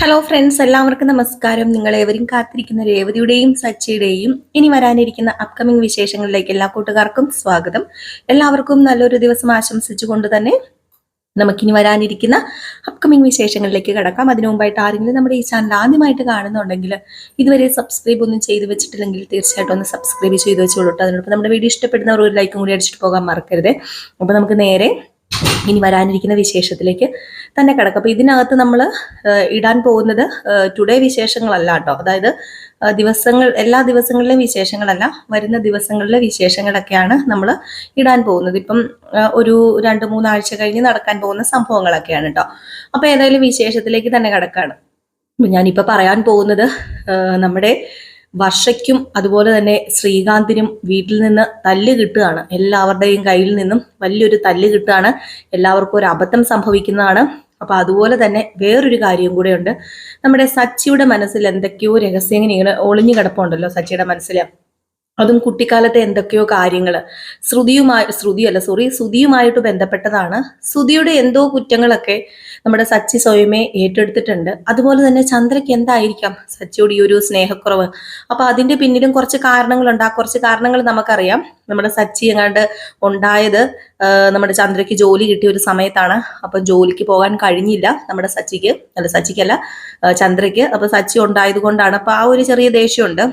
Hello friends, എല്ലാവർക്കും നമസ്കാരം. നിങ്ങളേവരും കാത്തിരിക്കുന്ന രേവതിയുടെയും സച്ചിയുടെയും ഇനി വരാനിരിക്കുന്ന അപ്കമിംഗ് വിശേഷങ്ങളിലേക്ക് എല്ലാ കൂട്ടുകാർക്കും സ്വാഗതം. എല്ലാവർക്കും നല്ലൊരു ദിവസം ആശംസിച്ചുകൊണ്ട് തന്നെ നമുക്കിനി വരാനിരിക്കുന്ന അപ്കമിംഗ് വിശേഷങ്ങളിലേക്ക് കടക്കാം. അതിനു മുമ്പായിട്ട് ആരെങ്കിലും നമ്മുടെ ഈ ചാനൽ ആദ്യമായിട്ട് കാണുന്നുണ്ടെങ്കിൽ ഇതുവരെ സബ്സ്ക്രൈബ് ഒന്നും ചെയ്ത് വെച്ചിട്ടില്ലെങ്കിൽ തീർച്ചയായിട്ടും ഒന്ന് സബ്സ്ക്രൈബ് ചെയ്ത് വെച്ചോളൂ. അതിനോടൊപ്പം നമ്മുടെ വീഡിയോ ഇഷ്ടപ്പെടുന്നവർ ഒരു ലൈക്കും കൂടി അടിച്ചിട്ട് പോകാൻ മറക്കരുത്. അപ്പോൾ നമുക്ക് നേരെ ഇനി വരാനിരിക്കുന്ന വിശേഷത്തിലേക്ക് തന്നെ കിടക്കും. അപ്പോൾ ഇതിനകത്ത് നമ്മൾ ഇടാൻ പോകുന്നത് ടുഡേ വിശേഷങ്ങളല്ല കേട്ടോ. അതായത് എല്ലാ ദിവസങ്ങളിലെയും വിശേഷങ്ങളല്ല, വരുന്ന ദിവസങ്ങളിലെ വിശേഷങ്ങളൊക്കെയാണ് നമ്മൾ ഇടാൻ പോകുന്നത്. ഇപ്പം ഒരു 2-3 ആഴ്ച കഴിഞ്ഞ് നടക്കാൻ പോകുന്ന സംഭവങ്ങളൊക്കെയാണ് കേട്ടോ. അപ്പോൾ ഏതായാലും വിശേഷത്തിലേക്ക് തന്നെ കിടക്കാണ്. ഞാനിപ്പോൾ പറയാൻ പോകുന്നത് നമ്മുടെ വർഷയ്ക്കും അതുപോലെ തന്നെ ശ്രീകാന്തിനും വീട്ടിൽ നിന്ന് തല്ല് കിട്ടുകയാണ്. എല്ലാവരുടെയും കയ്യിൽ നിന്നും വലിയൊരു തല്ല് കിട്ടുകയാണ്. എല്ലാവർക്കും ഒരു അബദ്ധം സംഭവിക്കുന്നതാണ്. അപ്പൊ അതുപോലെ തന്നെ വേറൊരു കാര്യം കൂടെ ഉണ്ട്. നമ്മുടെ സച്ചിയുടെ മനസ്സിൽ എന്തൊക്കെയോ രഹസ്യങ്ങൾ ഇങ്ങനെ ഒളിഞ്ഞു കിടപ്പുണ്ടല്ലോ സച്ചിയുടെ മനസ്സിൽ. അതും കുട്ടിക്കാലത്തെ എന്തൊക്കെയോ കാര്യങ്ങൾ ശ്രുതിയുമായിട്ട് ബന്ധപ്പെട്ടതാണ്. ശ്രുതിയുടെ എന്തോ കുറ്റങ്ങളൊക്കെ നമ്മുടെ സച്ചി സ്വയമേ ഏറ്റെടുത്തിട്ടുണ്ട്. അതുപോലെ തന്നെ ചന്ദ്രയ്ക്ക് എന്തായിരിക്കാം സച്ചിയോട് ഈ ഒരു സ്നേഹക്കുറവ്? അപ്പൊ അതിന്റെ പിന്നിലും കുറച്ച് കാരണങ്ങളുണ്ട്. ആ കുറച്ച് കാരണങ്ങൾ നമുക്കറിയാം. നമ്മുടെ സച്ചി എങ്ങാണ്ട് ഉണ്ടായത് നമ്മുടെ ചന്ദ്രയ്ക്ക് ജോലി കിട്ടിയ ഒരു സമയത്താണ്. അപ്പൊ ജോലിക്ക് പോകാൻ കഴിഞ്ഞില്ല നമ്മുടെ സച്ചിക്കല്ല ചന്ദ്രയ്ക്ക്. അപ്പൊ സച്ചി ഉണ്ടായത് കൊണ്ടാണ്. അപ്പൊ ആ ഒരു ചെറിയ ദേഷ്യമുണ്ട്.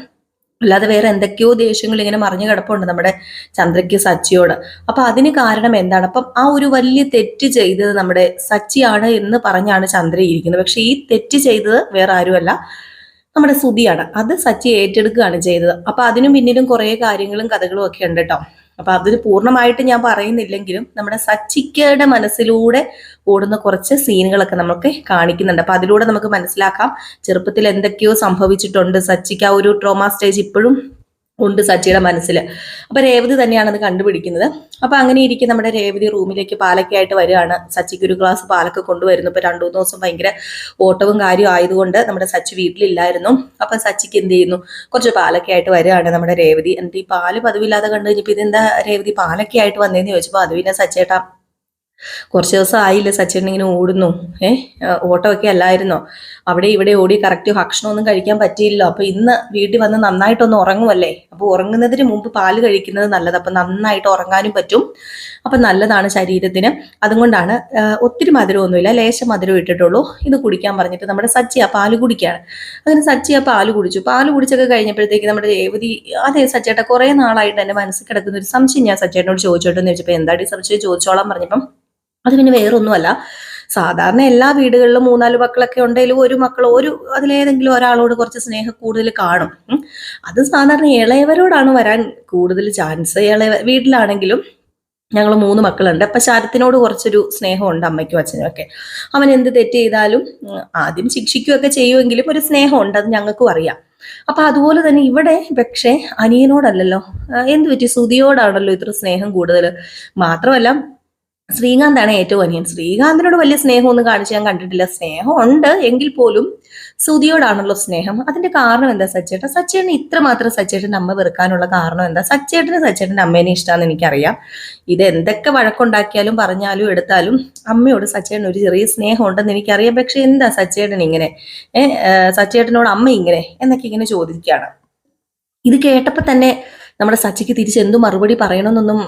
അല്ലാതെ വേറെ എന്തൊക്കെയോ ദേഷ്യങ്ങൾ ഇങ്ങനെ മറിഞ്ഞു കിടപ്പുണ്ട് നമ്മുടെ ചന്ദ്രയ്ക്ക് സച്ചിയോട്. അപ്പൊ അതിന് കാരണം എന്താണ്? അപ്പം ആ ഒരു വലിയ തെറ്റ് ചെയ്തത് നമ്മുടെ സച്ചിയാണ് എന്ന് പറഞ്ഞാണ് ചന്ദ്ര ഇരിക്കുന്നത്. പക്ഷെ ഈ തെറ്റ് ചെയ്തത് വേറെ ആരുമല്ല, നമ്മുടെ ശ്രുതിയാണ്. അത് സച്ചി ഏറ്റെടുക്കുകയാണ് ചെയ്തത്. അപ്പൊ അതിനും പിന്നിലും കുറെ കാര്യങ്ങളും കഥകളും ഒക്കെ ഉണ്ട് കേട്ടോ. അപ്പൊ അതിന് പൂർണ്ണമായിട്ട് ഞാൻ പറയുന്നില്ലെങ്കിലും നമ്മുടെ സച്ചിക്കയുടെ മനസ്സിലൂടെ ഓടുന്ന കുറച്ച് സീനുകളൊക്കെ നമുക്ക് കാണിക്കുന്നുണ്ട്. അപ്പൊ അതിലൂടെ നമുക്ക് മനസ്സിലാക്കാം ചെറുപ്പത്തിൽ എന്തൊക്കെയോ സംഭവിച്ചിട്ടുണ്ട്. സച്ചിക്ക് ആ ഒരു ട്രോമ സ്റ്റേജ് ഇപ്പോഴും ഉണ്ട് സച്ചിയുടെ മനസ്സിൽ. അപ്പൊ രേവതി തന്നെയാണ് അത് കണ്ടുപിടിക്കുന്നത്. അപ്പൊ അങ്ങനെ ഇരിക്കും നമ്മുടെ രേവതി റൂമിലേക്ക് പാലൊക്കെ ആയിട്ട് വരികയാണ്. സച്ചിക്ക് ഒരു ഗ്ലാസ് പാലൊക്കെ കൊണ്ടുവരുന്നു. ഇപ്പൊ 2-3 ദിവസം ഭയങ്കര ഓട്ടവും കാര്യം ആയതുകൊണ്ട് നമ്മുടെ സച്ചി വീട്ടിലില്ലായിരുന്നു. അപ്പൊ സച്ചിക്ക് എന്ത് ചെയ്യുന്നു, കുറച്ച് പാലൊക്കെ ആയിട്ട് വരികയാണ് നമ്മുടെ രേവതി. എന്നിട്ട് ഈ പാല് പതിവില്ലാതെ കണ്ടു കഴിഞ്ഞപ്പോ ഇതെന്താ രേവതി പാലൊക്കെ ആയിട്ട് വന്നേന്ന് ചോദിച്ചപ്പോ അത് പിന്നെ സച്ചേട്ടാ കുറച്ച് ദിവസം ആയില്ലേ സച്ചേട്ടൻ ഇങ്ങനെ ഓടുന്നു, ഓട്ടമൊക്കെ അല്ലായിരുന്നോ, അവിടെ ഇവിടെ ഓടി കറക്റ്റ് ഭക്ഷണമൊന്നും കഴിക്കാൻ പറ്റിയില്ലോ. അപ്പൊ ഇന്ന് വീട്ടിൽ വന്ന് നന്നായിട്ടൊന്ന് ഉറങ്ങുമല്ലേ. അപ്പൊ ഉറങ്ങുന്നതിന് മുമ്പ് പാല് കഴിക്കുന്നത് നല്ലത്. അപ്പൊ നന്നായിട്ട് ഉറങ്ങാനും പറ്റും. അപ്പൊ നല്ലതാണ് ശരീരത്തിന്. അതുകൊണ്ടാണ് ഒത്തിരി മധുരമൊന്നുമില്ല, ലേശം മധുരം ഇട്ടിട്ടുള്ളൂ. ഇത് കുടിക്കാൻ പറഞ്ഞിട്ട് നമ്മുടെ സച്ചി ആ പാല് കുടിക്കുകയാണ്. അങ്ങനെ സച്ചി ആ പാല് കുടിച്ചു. പാല് കുടിച്ചൊക്കെ കഴിഞ്ഞപ്പോഴത്തേക്ക് നമ്മുടെ രേവതി, അതെ സച്ചേട്ട കുറെ നാളായിട്ട് എന്റെ മനസ്സിൽ കിടക്കുന്ന ഒരു സംശയം ഞാൻ സച്ചേട്ടനോട് ചോദിച്ചോട്ടെന്ന് ചോദിച്ചപ്പോ എന്താടി സംശയം ചോദിച്ചോളാൻ പറഞ്ഞപ്പം അത് പിന്നെ വേറൊന്നുമല്ല, സാധാരണ എല്ലാ വീടുകളിലും 3-4 മക്കളൊക്കെ ഉണ്ടെങ്കിലും അതിലേതെങ്കിലും ഒരാളോട് കുറച്ച് സ്നേഹം കൂടുതൽ കാണും. അത് സാധാരണ ഇളയവരോടാണ് വരാൻ കൂടുതൽ ചാൻസ്. വീട്ടിലാണെങ്കിലും ഞങ്ങൾ 3 മക്കളുണ്ട്. അപ്പൊ ശരത്തിനോട് കുറച്ചൊരു സ്നേഹമുണ്ട് അമ്മയ്ക്കും അച്ഛനും ഒക്കെ. അവൻ എന്ത് തെറ്റ് ചെയ്താലും ആദ്യം ശിക്ഷിക്കുകയൊക്കെ ചെയ്യുമെങ്കിലും ഒരു സ്നേഹമുണ്ട്, അത് ഞങ്ങൾക്കും അറിയാം. അപ്പൊ അതുപോലെ തന്നെ ഇവിടെ പക്ഷേ അനിയനോടല്ലല്ലോ, എന്ത് പറ്റി ശ്രുതിയോടാണല്ലോ ഇത്ര സ്നേഹം കൂടുതൽ. മാത്രമല്ല ശ്രീകാന്താണ് ഏറ്റവും അനിയൻ. ശ്രീകാന്തിനോട് വലിയ സ്നേഹമൊന്നും കാണിച്ച് ഞാൻ കണ്ടിട്ടില്ല. സ്നേഹം ഉണ്ട് എങ്കിൽ പോലും ശ്രുതിയോടാണല്ലോ സ്നേഹം. അതിന്റെ കാരണം എന്താ സച്ചേട്ടൻ? സച്ചേട്ടന് ഇത്രമാത്രം സച്ചേട്ടൻ്റെ അമ്മ വെറുക്കാനുള്ള കാരണം എന്താ? സച്ചേട്ടൻ്റെ അമ്മേനെ ഇഷ്ടമാണെന്ന് എനിക്കറിയാം. ഇത് എന്തൊക്കെ വഴക്കുണ്ടാക്കിയാലും പറഞ്ഞാലും എടുത്താലും അമ്മയോട് സച്ചേട്ടന് ഒരു ചെറിയ സ്നേഹം ഉണ്ടെന്ന് എനിക്കറിയാം. പക്ഷെ എന്താ സച്ചേട്ടൻ ഇങ്ങനെ, സച്ചേട്ടനോട് അമ്മ ഇങ്ങനെ എന്നൊക്കെ ഇങ്ങനെ ചോദിക്കുകയാണ്. ഇത് കേട്ടപ്പോൾ തന്നെ നമ്മുടെ സച്ചിക്ക് തിരിച്ച് എന്തു മറുപടി പറയണമെന്നൊന്നും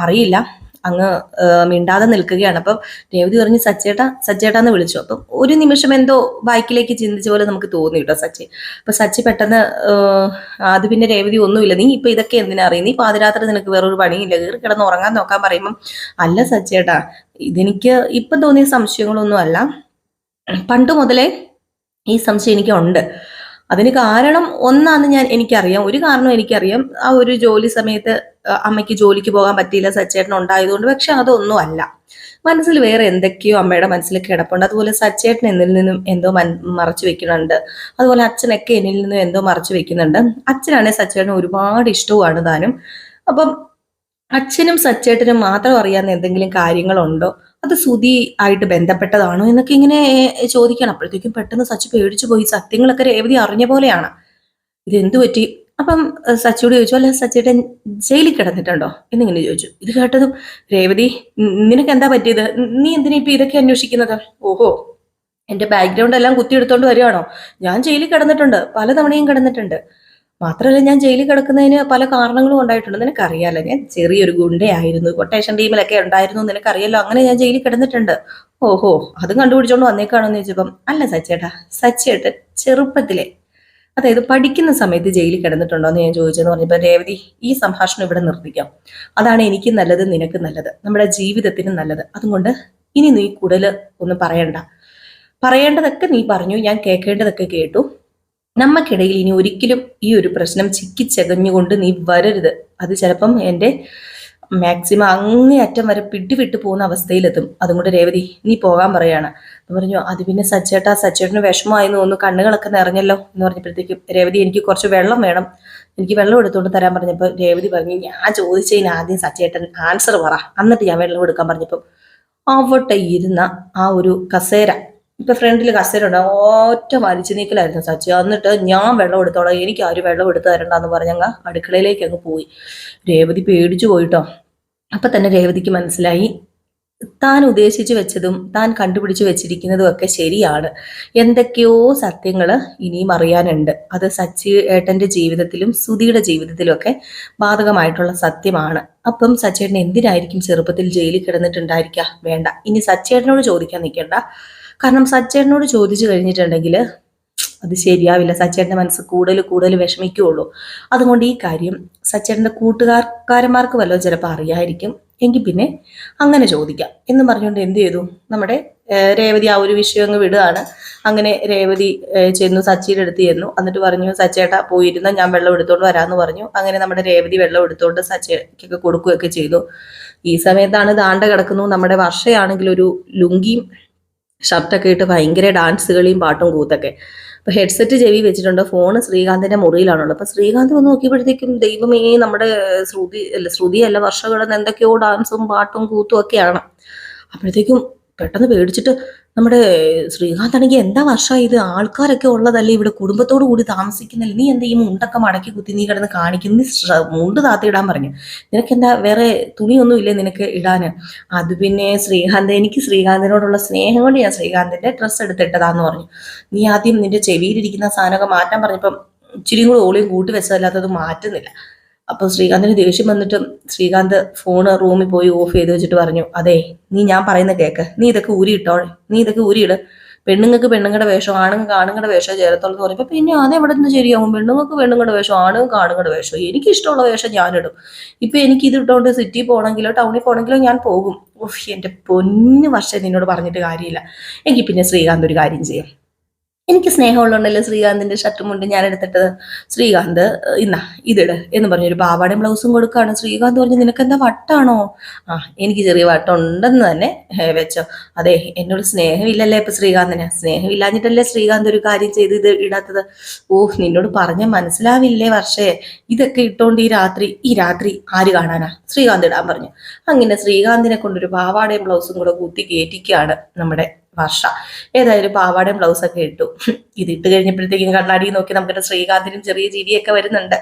അറിയില്ല. അങ്ങ് മിണ്ടാതെ നിൽക്കുകയാണ്. അപ്പം രേവതി പറഞ്ഞ് സച്ചേട്ടാന്ന് വിളിച്ചു. അപ്പം ഒരു നിമിഷം എന്തോ ബൈക്കിലേക്ക് ചിന്തിച്ച പോലെ നമുക്ക് തോന്നി കേട്ടോ സച്ചി. അപ്പൊ സച്ചി പെട്ടെന്ന് അത് പിന്നെ രേവതി ഒന്നുമില്ല, നീ ഇപ്പൊ ഇതൊക്കെ എന്തിനാ അറിയും, നീ പാതിരാത്രി നിനക്ക് വേറൊരു പണിയില്ല, കയറി കിടന്ന് ഉറങ്ങാൻ നോക്കാൻ പറയുമ്പം അല്ല സച്ചേട്ടാ, ഇതെനിക്ക് ഇപ്പൊ തോന്നിയ സംശയങ്ങളൊന്നും അല്ല, പണ്ട് മുതലേ ഈ സംശയം എനിക്കുണ്ട്. അതിന് കാരണം ഒന്നാന്ന് എനിക്കറിയാം, ഒരു കാരണം എനിക്കറിയാം. ആ ഒരു ജോലി സമയത്ത് അമ്മയ്ക്ക് ജോലിക്ക് പോകാൻ പറ്റിയില്ല സച്ചേട്ടൻ ഉണ്ടായതുകൊണ്ട്. പക്ഷെ അതൊന്നും അല്ല, മനസ്സിൽ വേറെ എന്തൊക്കെയോ അമ്മയുടെ മനസ്സിൽ കിടപ്പുണ്ട്. അതുപോലെ സച്ചേട്ടൻ എന്നിൽ നിന്നും എന്തോ മറച്ചു വെക്കുന്നുണ്ട്. അതുപോലെ അച്ഛനൊക്കെ എന്നിൽ നിന്നും എന്തോ മറച്ചു വെക്കുന്നുണ്ട്. അച്ഛനാണെങ്കിൽ സച്ചേട്ടന് ഒരുപാട് ഇഷ്ടവുമാണ് താനും. അപ്പം അച്ഛനും സച്ചേട്ടനും മാത്രം അറിയാവുന്ന എന്തെങ്കിലും കാര്യങ്ങളുണ്ടോ, അത് ശ്രുതി ആയിട്ട് ബന്ധപ്പെട്ടതാണോ എന്നൊക്കെ ഇങ്ങനെ ചോദിക്കണം. അപ്പോഴത്തേക്കും പെട്ടെന്ന് സച്ചി പേടിച്ചു പോയി. സത്യങ്ങളൊക്കെ രേവതി അറിഞ്ഞ പോലെയാണ്. ഇത് എന്തു പറ്റി? അപ്പം സച്ചിയോട് ചോദിച്ചു, അല്ല സച്ചേട്ടൻ ജയിലിൽ കിടന്നിട്ടുണ്ടോ എന്നിങ്ങനെ ചോദിച്ചു. ഇത് കേട്ടതും രേവതി, നിനക്ക് എന്താ പറ്റിയത്, നീ എന്തിനാ ഇപ്പൊ ഇതൊക്കെ അന്വേഷിക്കുന്നത്? ഓഹോ, എന്റെ ബാക്ക്ഗ്രൗണ്ട് എല്ലാം കുത്തിയെടുത്തോണ്ട് വരികയാണോ? ഞാൻ ജയിലിൽ കിടന്നിട്ടുണ്ട്, പലതവണയും കിടന്നിട്ടുണ്ട്. മാത്രമല്ല, ഞാൻ ജയിലിൽ കിടക്കുന്നതിന് പല കാരണങ്ങളും ഉണ്ടായിട്ടുണ്ട്. നിനക്കറിയാലോ, ഞാൻ ചെറിയൊരു ഗുണ്ടയായിരുന്നു, കൊട്ടേഷൻ ടീമിലൊക്കെ ഉണ്ടായിരുന്നു, നിനക്കറിയാലോ. അങ്ങനെ ഞാൻ ജയിലിൽ കിടന്നിട്ടുണ്ട്. ഓഹോ, അതും കണ്ടുപിടിച്ചോണ്ട് വന്നേക്കാണോന്ന് ചോദിച്ചപ്പം, അല്ല സച്ചേട്ടാ, സച്ചേട്ടൻ ചെറുപ്പത്തിലെ, അതായത് പഠിക്കുന്ന സമയത്ത് ജയിലിൽ കിടന്നിട്ടുണ്ടോ എന്ന് ഞാൻ ചോദിച്ചെന്ന് പറഞ്ഞപ്പോ, രേവതി, ഈ സംഭാഷണം ഇവിടെ നിർത്തിക്കാം. അതാണ് എനിക്ക് നല്ലത്, നിനക്ക് നല്ലത്, നമ്മുടെ ജീവിതത്തിന് നല്ലത്. അതുകൊണ്ട് ഇനി നീ കൂടുതൽ ഒന്നും പറയണ്ട. പറയേണ്ടതൊക്കെ നീ പറഞ്ഞു, ഞാൻ കേൾക്കേണ്ടതൊക്കെ കേട്ടു. നമ്മക്കിടയിൽ ഇനി ഒരിക്കലും ഈ ഒരു പ്രശ്നം ചിക്കിച്ചകഞ്ഞുകൊണ്ട് നീ വരരുത്. അത് ചിലപ്പം എൻ്റെ മാക്സിമം അങ്ങേയറ്റം വരെ പിടിവിട്ടു പോകുന്ന അവസ്ഥയിലെത്തും. അതുകൊണ്ട് രേവതി, നീ പോകാൻ പറയാണ്. എന്ന് പറഞ്ഞു. അത് പിന്നെ സച്ചേട്ടന് വിഷമമായെന്ന് തോന്നുന്നു, കണ്ണുകളൊക്കെ നിറഞ്ഞല്ലോ എന്ന് പറഞ്ഞപ്പോഴത്തേക്കും, രേവതി, എനിക്ക് കുറച്ച് വെള്ളം വേണം, എനിക്ക് വെള്ളം എടുത്തുകൊണ്ട് തരാൻ പറഞ്ഞപ്പോൾ രേവതി പറഞ്ഞു, ഞാൻ ചോദിച്ചതിന് ആദ്യം സച്ചേട്ടൻ ആൻസർ പറ, എന്നിട്ട് ഞാൻ വെള്ളം എടുക്കാൻ പറഞ്ഞപ്പോൾ അവിടെ ഇരുന്ന ആ ഒരു കസേര, ഇപ്പൊ ഫ്രണ്ടിൽ കസേര ഉണ്ട്, ഒറ്റ വലിച്ചു നീക്കലായിരുന്നു സച്ചി. എന്നിട്ട് ഞാൻ വെള്ളം എടുത്തോളാം, എനിക്ക് ആരും വെള്ളം എടുത്തു തരണ്ടെന്ന് പറഞ്ഞങ്ങ് അടുക്കളയിലേക്ക് അങ്ങ് പോയി. രേവതി പേടിച്ചു പോയിട്ടോ. അപ്പൊ തന്നെ രേവതിക്ക് മനസ്സിലായി, താൻ ഉദ്ദേശിച്ചു വെച്ചതും താൻ കണ്ടുപിടിച്ചു വെച്ചിരിക്കുന്നതും ഒക്കെ ശരിയാണ്. എന്തൊക്കെയോ സത്യങ്ങൾ ഇനിയും അറിയാനുണ്ട്. അത് സച്ചി ഏട്ടന്റെ ജീവിതത്തിലും സുധിയുടെ ജീവിതത്തിലും ഒക്കെ ബാധകമായിട്ടുള്ള സത്യമാണ്. അപ്പം സച്ചേട്ടൻ എന്തിനായിരിക്കും ചെറുപ്പത്തിൽ ജയിലിൽ കിടന്നിട്ടുണ്ടായിരിക്കുക? വേണ്ട, ഇനി സച്ചേട്ടനോട് ചോദിക്കാൻ നിൽക്കണ്ട. കാരണം സച്ചേട്ടനോട് ചോദിച്ചു കഴിഞ്ഞിട്ടുണ്ടെങ്കിൽ അത് ശരിയാവില്ല. സച്ചേട്ടൻ്റെ മനസ്സ് കൂടുതൽ കൂടുതൽ വിഷമിക്കുകയുള്ളൂ. അതുകൊണ്ട് ഈ കാര്യം സച്ചേട്ടൻ്റെ കൂട്ടുകാരന്മാർക്ക് വല്ലതും ചിലപ്പോൾ അറിയായിരിക്കും. എങ്കിൽ പിന്നെ അങ്ങനെ ചോദിക്കാം എന്ന് പറഞ്ഞുകൊണ്ട് എന്ത് ചെയ്തു, നമ്മുടെ രേവതി ആ ഒരു വിഷയം അങ്ങ് വിടുകയാണ്. അങ്ങനെ രേവതി ചെന്നു, സച്ചിയുടെ അടുത്ത് ചെന്നു. എന്നിട്ട് പറഞ്ഞു, സച്ചേട്ടാ പോയിരുന്ന, ഞാൻ വെള്ളം എടുത്തോണ്ട് വരാമെന്ന് പറഞ്ഞു. അങ്ങനെ നമ്മുടെ രേവതി വെള്ളം എടുത്തോണ്ട് സച്ചയ്ക്കൊക്കെ കൊടുക്കുകയൊക്കെ ചെയ്തു. ഈ സമയത്താണ് ദാണ്ട കിടക്കുന്നു നമ്മുടെ വർഷയാണെങ്കിൽ ഒരു ലുങ്കിയും ഷർട്ടൊക്കെ ഇട്ട് ഭയങ്കര ഡാൻസ് കളിയും പാട്ടും കൂത്തൊക്കെ. അപ്പൊ ഹെഡ്സെറ്റ് ചെവി വെച്ചിട്ടുണ്ട്. ഫോണ് ശ്രീകാന്തിന്റെ മുറിയിലാണുള്ളത്. അപ്പൊ ശ്രീകാന്ത് വന്ന് നോക്കിയപ്പോഴത്തേക്കും, ദൈവമേ, നമ്മുടെ ശ്രുതിയല്ല, വർഷകളെന്ന് എന്തൊക്കെയോ ഡാൻസും പാട്ടും കൂത്തും ഒക്കെയാണ്. അപ്പോഴത്തേക്കും പെട്ടെന്ന് പേടിച്ചിട്ട് നമ്മുടെ ശ്രീകാന്താണെങ്കിൽ, എന്താ വർഷം ഇത്, ആൾക്കാരൊക്കെ ഉള്ളതല്ലേ ഇവിടെ, കുടുംബത്തോടു കൂടി താമസിക്കുന്നില്ല, നീ എന്താ ഈ മുണ്ടൊക്കെ മടക്കി കുത്തി നീ കിടന്ന് കാണിക്കുന്നു, നീ മുണ്ട് താത്തിയിടാൻ പറഞ്ഞു, നിനക്കെന്താ വേറെ തുണിയൊന്നും ഇല്ലേ നിനക്ക് ഇടാന്? അത് പിന്നെ ശ്രീകാന്ത്, എനിക്ക് ശ്രീകാന്തിനോടുള്ള സ്നേഹം കൊണ്ട് ഞാൻ ശ്രീകാന്തിന്റെ ഡ്രസ്സ് എടുത്തിട്ടതാന്ന് പറഞ്ഞു. നീ ആദ്യം നിന്റെ ചെവിയിലിരിക്കുന്ന സാധനമൊക്കെ മാറ്റാൻ പറഞ്ഞപ്പം ഇച്ചിരിയും കൂടെ ഓളിയും കൂട്ടി വെച്ചതല്ലാത്തത് മാറ്റുന്നില്ല. അപ്പൊ ശ്രീകാന്തിന് ദേഷ്യം വന്നിട്ട് ശ്രീകാന്ത് ഫോണ് റൂമിൽ പോയി ഓഫ് ചെയ്ത് വെച്ചിട്ട് പറഞ്ഞു, അതെ, ഞാൻ പറയുന്ന കേക്ക്, നീ ഇതൊക്കെ ഊരിയിട്. പെണ്ണുങ്ങൾക്ക് പെണ്ണുങ്ങളുടെ വേഷം, ആണുങ്ങൾക്ക് ആണുങ്ങളുടെ വേഷം ചേരത്തോളം എന്ന് പറയുമ്പോൾ, പിന്നെ അതെവിടെ നിന്ന് ശരിയാവും? പെണ്ണുങ്ങൾക്ക് പെണ്ണുങ്ങളുടെ വേഷം, ആണുങ്ങൾക്ക് ആണുങ്ങളുടെ വേഷം, എനിക്ക് ഇഷ്ടമുള്ള വേഷം ഞാനിടും. ഇപ്പൊ എനിക്ക് ഇത് ഇട്ടുകൊണ്ട് സിറ്റി പോകണമെങ്കിലോ ടൗണിൽ പോകണമെങ്കിലോ ഞാൻ പോകും. ഓഹ്, എന്റെ പൊന്നു വർഷം, നിന്നോട് പറഞ്ഞിട്ട് കാര്യമില്ല. എങ്കിൽ പിന്നെ ശ്രീകാന്ത് ഒരു കാര്യം ചെയ്യാം, എനിക്ക് സ്നേഹമുള്ളതുകൊണ്ടല്ലോ ശ്രീകാന്തിന്റെ ഷർട്ടും മുണ്ട് ഞാൻ എടുത്തിട്ടത്. ശ്രീകാന്ത് ഇന്നാ ഇതിട് എന്ന് പറഞ്ഞൊരു പാവാടയും ബ്ലൗസും കൊടുക്കുകയാണ്. ശ്രീകാന്ത് പറഞ്ഞു, നിനക്കെന്താ വട്ടാണോ? ആ, എനിക്ക് ചെറിയ വട്ടം ഉണ്ടെന്ന് തന്നെ വെച്ചോ. അതെ, എന്നോട് സ്നേഹമില്ലല്ലേ ഇപ്പൊ ശ്രീകാന്തിന്? സ്നേഹമില്ലാഞ്ഞിട്ടല്ലേ ശ്രീകാന്ത് ഒരു കാര്യം ചെയ്ത് ഇത് ഇടാത്തത്? ഓഹ്, നിന്നോട് പറഞ്ഞ മനസ്സിലാവില്ലേ വർഷേ, ഇതൊക്കെ ഇട്ടോണ്ട് ഈ രാത്രി ആര് കാണാനാ? ശ്രീകാന്ത് ഇടാൻ പറഞ്ഞു. അങ്ങനെ ശ്രീകാന്തിനെ കൊണ്ടൊരു പാവാടയും ബ്ലൗസും കൂടെ കുത്തി കയറ്റിക്കുകയാണ് നമ്മുടെ വർഷ. ഏതായാലും പാവാടയും ബ്ലൗസൊക്കെ ഇട്ടു. ഇതിട്ട് കഴിഞ്ഞപ്പോഴത്തേക്കും കണ്ണാടി നോക്കി നമുക്ക് ശ്രീകാന്തിനും ചെറിയ ചിരിയൊക്കെ വരുന്നുണ്ട്.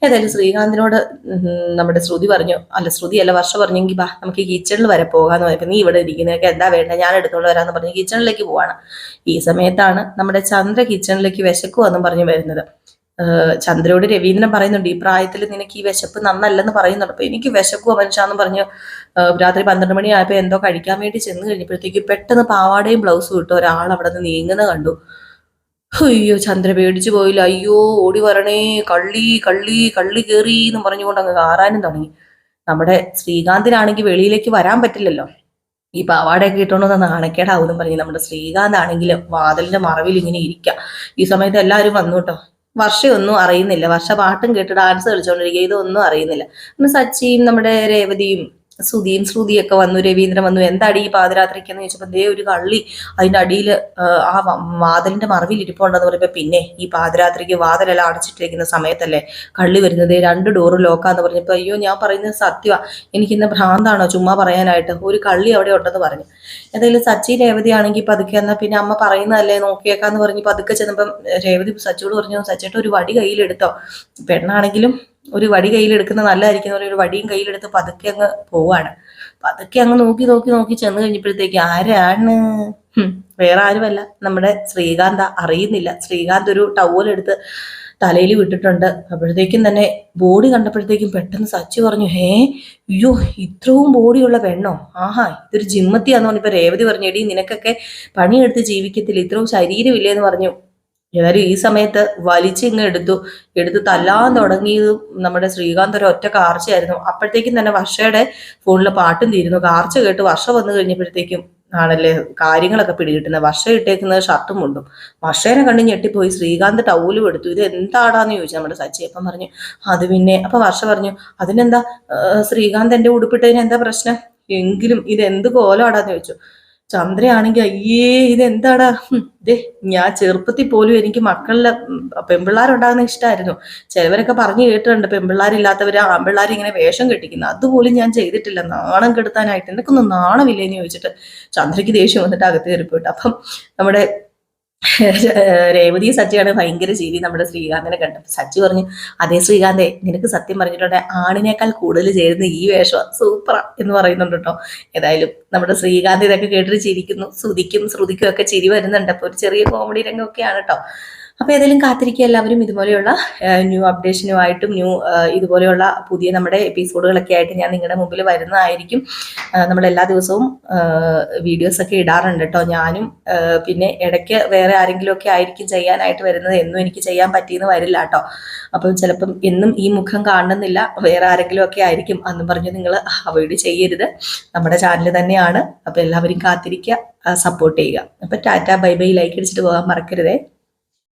ഏതായാലും ശ്രീകാന്തിനോട് നമ്മുടെ ശ്രുതി അല്ല വർഷ പറഞ്ഞെങ്കിൽ, ബാ നമുക്ക് കിച്ചണിൽ വരെ പോകാന്ന് പറഞ്ഞപ്പോൾ, നീ ഇവിടെ ഇരിക്കുന്നതൊക്കെ എന്താ വേണ്ട, ഞാൻ എടുത്തോണ്ട് വരാന്ന് പറഞ്ഞ് കിച്ചണിലേക്ക് പോവാണ്. ഈ സമയത്താണ് നമ്മുടെ ചന്ദ്ര കിച്ചണിലേക്ക് വിശക്കുവെന്നും പറഞ്ഞു വരുന്നത്. ചന്ദ്രയോട് രവീന്ദ്രൻ പറയുന്നുണ്ട്, ഈ പ്രായത്തിൽ നിനക്ക് ഈ വിശപ്പ് നന്നല്ലെന്ന് പറയുന്നുണ്ട്. അപ്പൊ എനിക്ക് വിശക്കുവോ മനുഷ്യാന്ന് പറഞ്ഞു രാത്രി 12 മണിയായപ്പോ എന്തോ കഴിക്കാൻ വേണ്ടി ചെന്ന് കഴിഞ്ഞപ്പോഴത്തേക്ക് പെട്ടെന്ന് പാവാടയും ബ്ലൗസും ഇട്ട് ഒരാൾ അവിടെ നിന്ന് നീങ്ങുന്ന കണ്ടു. അയ്യോ, ചന്ദ്ര പേടിച്ചു പോയില്ല. അയ്യോ, ഓടി വരണേ, കള്ളി കള്ളി കള്ളി കേറി എന്ന് പറഞ്ഞുകൊണ്ട് അങ്ങ് കാറാനും തുടങ്ങി. നമ്മുടെ ശ്രീകാന്തിനാണെങ്കിൽ വെളിയിലേക്ക് വരാൻ പറ്റില്ലല്ലോ, ഈ പാവാടയൊക്കെ ഇട്ടോണ്ട് നാണക്കേടാവും പറഞ്ഞ് നമ്മുടെ ശ്രീകാന്ത് ആണെങ്കിൽ വാതിലിന്റെ മറവിൽ ഇങ്ങനെ ഇരിക്കാം. ഈ സമയത്ത് എല്ലാവരും വന്നു കേട്ടോ. വർഷയൊന്നും അറിയുന്നില്ല. വർഷ പാട്ടും കേട്ട് ഡാൻസ് കളിച്ചോണ്ടിരിക്കുക, ഇതൊന്നും അറിയുന്നില്ല. പിന്നെ സച്ചിയും നമ്മുടെ രേവതിയും ശ്രുതിയൊക്കെ വന്നു, രവീന്ദ്രൻ വന്നു. എന്താടി ഈ പാതിരാത്രിക്കെന്ന് ചോദിച്ചപ്പോൾ, ദേ ഒരു കള്ളി അതിന്റെ അടിയിൽ ആ വാതിലിന്റെ മറവിൽ ഇരിപ്പുണ്ടെന്ന് പറയുമ്പോ, പിന്നെ ഈ പാതിരാത്രിക്ക് വാതിലെല്ലാം അടച്ചിട്ടിരിക്കുന്ന സമയത്തല്ലേ കള്ളി വരുന്നത്, 2 ഡോറ് ലോക്കാന്ന് പറഞ്ഞപ്പോ, അയ്യോ ഞാൻ പറയുന്നത് സത്യമാ, എനിക്കിന്ന് ഭ്രാന്താണോ ചുമ്മാ പറയാനായിട്ട്, ഒരു കള്ളി അവിടെ ഉണ്ടെന്ന് പറഞ്ഞു. ഏതായാലും സച്ചി രേവതി ആണെങ്കിൽ പതുക്കെ, എന്നാ പിന്നെ അമ്മ പറയുന്നതല്ലേ നോക്കിയേക്കാന്ന് പറഞ്ഞ് പതുക്കെ ചെന്നപ്പം രേവതി സച്ചിയോട് പറഞ്ഞു, സച്ചിയേട്ട ഒരു വടി കയ്യിലെടുത്തോ, പെണ്ണാണെങ്കിലും ഒരു വടി കയ്യിലെടുക്കുന്ന നല്ലതായിരിക്കുന്ന ഒരു വടിയും കയ്യിലെടുത്ത് പതുക്കെ അങ്ങ് പോവാണ്. പതുക്കെ അങ്ങ് നോക്കി ചെന്ന് കഴിഞ്ഞപ്പോഴത്തേക്ക്, ആരാണ് ഉം. വേറെ ആരുമല്ല, നമ്മുടെ ശ്രീകാന്ത. അറിയുന്നില്ല. ശ്രീകാന്ത് ഒരു ടവലെടുത്ത് തലയിൽ വിട്ടിട്ടുണ്ട്. അപ്പോഴത്തേക്കും തന്നെ ബോഡി കണ്ടപ്പോഴത്തേക്കും പെട്ടെന്ന് സച്ചി പറഞ്ഞു, അയ്യോ, ഇത്രയും ബോഡിയുള്ള പെണ്ണോ, ആഹാ, ഇതൊരു ജിമ്മത്തിയാന്ന് പറഞ്ഞപ്പോ രേവതി പറഞ്ഞു, എടീ നിനക്കൊക്കെ പണിയെടുത്ത് ജീവിക്കത്തില്ല, ഇത്രയും ശരീരമില്ലേന്ന് പറഞ്ഞു. ഏതായാലും ഈ സമയത്ത് വലിച്ചിങ്ങ് എടുത്ത് തല്ലാൻ തുടങ്ങിയത് നമ്മുടെ ശ്രീകാന്ത് ഒരു ഒറ്റ കാർച്ചയായിരുന്നു. അപ്പോഴത്തേക്കും തന്നെ വർഷയുടെ ഫോണിലെ പാട്ടും തീരുന്നു. കാർച്ച കേട്ട് വർഷ വന്നു കഴിഞ്ഞപ്പോഴത്തേക്കും ആണല്ലേ കാര്യങ്ങളൊക്കെ പിടികിട്ടുന്നത്. വർഷ ഇട്ടേക്കുന്നത് ഷർട്ടും മുണ്ടും. വർഷേനെ കണ്ട് ഞെട്ടിപ്പോയി. ശ്രീകാന്ത് ടൗലും എടുത്തു. ഇത് എന്താടാന്ന് ചോദിച്ചു നമ്മുടെ സച്ചി. അപ്പം പറഞ്ഞു അത് പിന്നെ. അപ്പൊ വർഷ പറഞ്ഞു, അതിനെന്താ, ശ്രീകാന്ത് എന്റെ ഉടുപ്പിട്ടതിന് എന്താ പ്രശ്നം, എങ്കിലും ഇത് എന്ത് കോലമാടാന്ന് ചോദിച്ചു. ചന്ദ്രയാണെങ്കിൽ അയ്യേ ഇതെന്താടാ, ദേ ഞാൻ ചെറുപ്പത്തിൽ പോലും എനിക്ക് മക്കളിലെ പെൺപിള്ളേരുണ്ടാകുന്ന ഇഷ്ടമായിരുന്നു. ചിലവരൊക്കെ പറഞ്ഞു കേട്ടിട്ടുണ്ട് പെൺപിള്ളേരില്ലാത്തവര് ആൺപിള്ളേർ ഇങ്ങനെ വേഷം കെട്ടിക്കുന്നു. അതുപോലും ഞാൻ ചെയ്തിട്ടില്ല, നാണം കെടുത്താനായിട്ട്. എനിക്കൊന്നും നാണമില്ലേന്ന് ചോദിച്ചിട്ട് ചന്ദ്രയ്ക്ക് ദേഷ്യം വന്നിട്ട് അകത്ത് കയറിപ്പോയിട്ട്. അപ്പം നമ്മുടെ രേവതി സച്ചിയാണ് ഭയങ്കര ചിരി നമ്മുടെ ശ്രീകാന്തിനെ കണ്ടു. സച്ചി പറഞ്ഞു, അതേ ശ്രീകാന്തേ, നിനക്ക് സത്യം പറഞ്ഞിട്ടുണ്ട് ആണിനേക്കാൾ കൂടുതൽ ചേരുന്ന ഈ വേഷം സൂപ്പറാ എന്ന് പറയുന്നുണ്ട് കേട്ടോ. ഏതായാലും നമ്മുടെ ശ്രീകാന്ത് ഇതൊക്കെ കേട്ടിട്ട് ചിരിക്കുന്നു. ശ്രുതിക്കും ഒക്കെ ചിരി വരുന്നുണ്ട്. അപ്പോൾ ഒരു ചെറിയ കോമഡി രംഗമൊക്കെയാണ് കേട്ടോ. അപ്പോൾ ഏതായാലും കാത്തിരിക്കുക എല്ലാവരും. ഇതുപോലെയുള്ള ന്യൂ അപ്ഡേഷനുമായിട്ടും ഇതുപോലെയുള്ള പുതിയ നമ്മുടെ എപ്പിസോഡുകളൊക്കെ ആയിട്ട് ഞാൻ നിങ്ങളുടെ മുമ്പിൽ വരുന്നതായിരിക്കും. നമ്മൾ എല്ലാ ദിവസവും വീഡിയോസ് ഒക്കെ ഇടാറുണ്ട് കേട്ടോ. ഞാനും പിന്നെ ഇടയ്ക്ക് വേറെ ആരെങ്കിലും ഒക്കെ ആയിരിക്കും ചെയ്യാനായിട്ട് വരുന്നത്. എന്നും എനിക്ക് ചെയ്യാൻ പറ്റിയെന്ന് വരില്ല കേട്ടോ. അപ്പം ചിലപ്പം എന്നും ഈ മുഖം കാണുന്നില്ല, വേറെ ആരെങ്കിലും ഒക്കെ ആയിരിക്കും. അന്നും പറഞ്ഞ് നിങ്ങൾ അവോയ്ഡ് ചെയ്യരുത്. നമ്മുടെ ചാനൽ തന്നെയാണ്. അപ്പോൾ എല്ലാവരും കാത്തിരിക്കുക, സപ്പോർട്ട് ചെയ്യുക. അപ്പോൾ ടാറ്റ ബൈ ബൈ, ലൈക്ക് അടിച്ചിട്ട് പോകാൻ മറക്കരുതേ.